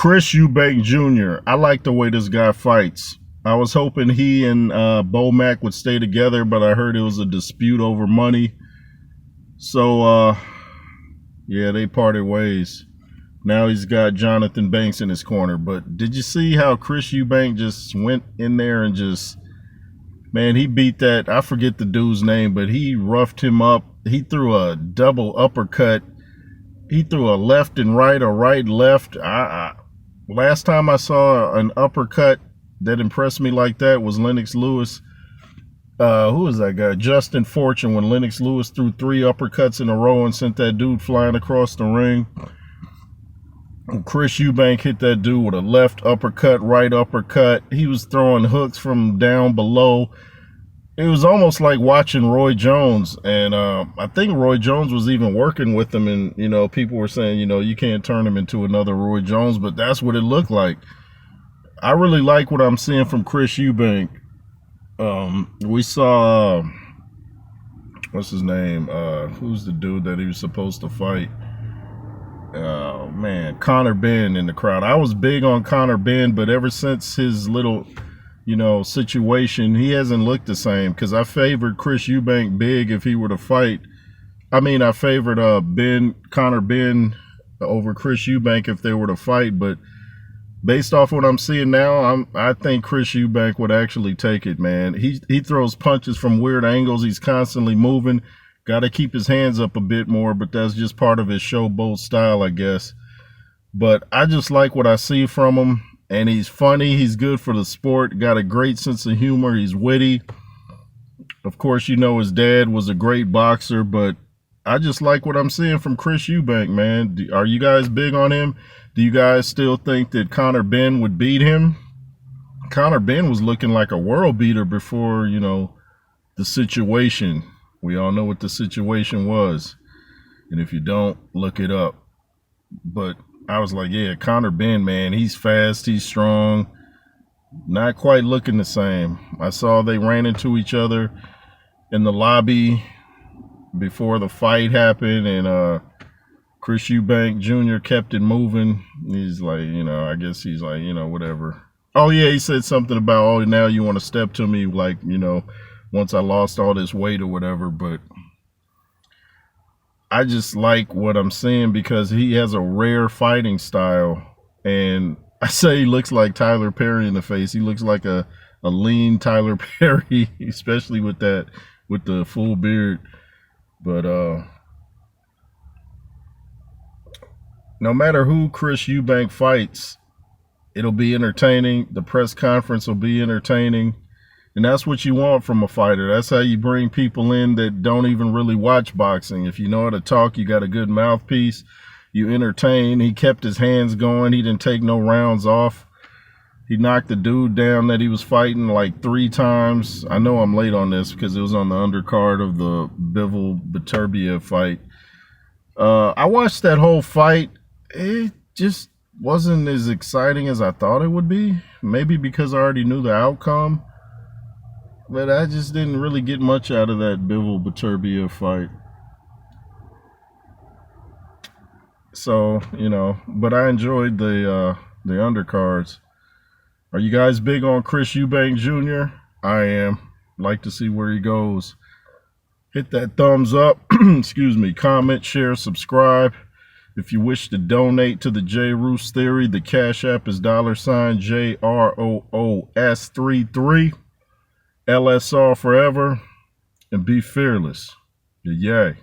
Chris Eubank Jr. I like the way this guy fights. I was hoping he and Bomac would stay together, but I heard it was a dispute over money. So, yeah, they parted ways. Now he's got Jonathan Banks in his corner. But did you see how Chris Eubank just went in there and just, man, he beat that, I forget the dude's name, but he roughed him up. He threw a double uppercut. He threw a left and right or right left. Last time I saw an uppercut that impressed me like that was Lennox Lewis. Who was that guy? Justin Fortune, when Lennox Lewis threw 3 uppercuts in a row and sent that dude flying across the ring. Chris Eubank hit that dude with a left uppercut, right uppercut. He was throwing hooks from down below. It was almost like watching Roy Jones. And I think Roy Jones was even working with him. And, you know, people were saying, you know, you can't turn him into another Roy Jones. But that's what it looked like. I really like what I'm seeing from Chris Eubank. We saw, what's his name? Who's the dude that he was supposed to fight? Oh, man, Conor Benn in the crowd. I was big on Conor Benn, but ever since his little, you know, situation, he hasn't looked the same. Because I favored Chris Eubank big if he were to fight. I mean, I favored Conor Benn over Chris Eubank if they were to fight, but based off what I'm seeing now, I think Chris Eubank would actually take it, man. He throws punches from weird angles. He's constantly moving. Got to keep his hands up a bit more, but that's just part of his showboat style, I guess. But I just like what I see from him, and he's funny. He's good for the sport. Got a great sense of humor. He's witty. Of course, you know his dad was a great boxer, but I just like what I'm seeing from Chris Eubank, man. Are you guys big on him? Do you guys still think that Conor Benn would beat him? Conor Benn was looking like a world beater before, you know, the situation. We all know what the situation was. And if you don't, look it up. But I was like, yeah, Conor Benn, man, he's fast, he's strong. Not quite looking the same. I saw they ran into each other in the lobby before the fight happened, and Chris Eubank Jr. kept it moving. He's like, you know, I guess he's like, you know, whatever. Oh, yeah, he said something about, oh, now you want to step to me, like, you know, once I lost all this weight or whatever. But I just like what I'm seeing because he has a rare fighting style. And I say he looks like Tyler Perry in the face. He looks like a lean Tyler Perry, especially with the full beard. But no matter who Chris Eubank fights, it'll be entertaining. The press conference will be entertaining. And that's what you want from a fighter. That's how you bring people in that don't even really watch boxing. If you know how to talk, you got a good mouthpiece, you entertain. He kept his hands going. He didn't take no rounds off. He knocked the dude down that he was fighting like 3 times. I know I'm late on this because it was on the undercard of the Bivol Beterbiev fight. I watched that whole fight. It just wasn't as exciting as I thought it would be. Maybe because I already knew the outcome. But I just didn't really get much out of that Bivol Beterbiev fight. So, you know, but I enjoyed the undercards. Are you guys big on Chris Eubank Jr.? I am. Like to see where he goes. Hit that thumbs up. Excuse me. Comment, share, subscribe. If you wish to donate to the J Roos Theory, the Cash App is $JROOS33. LSR forever. And be fearless. Yay.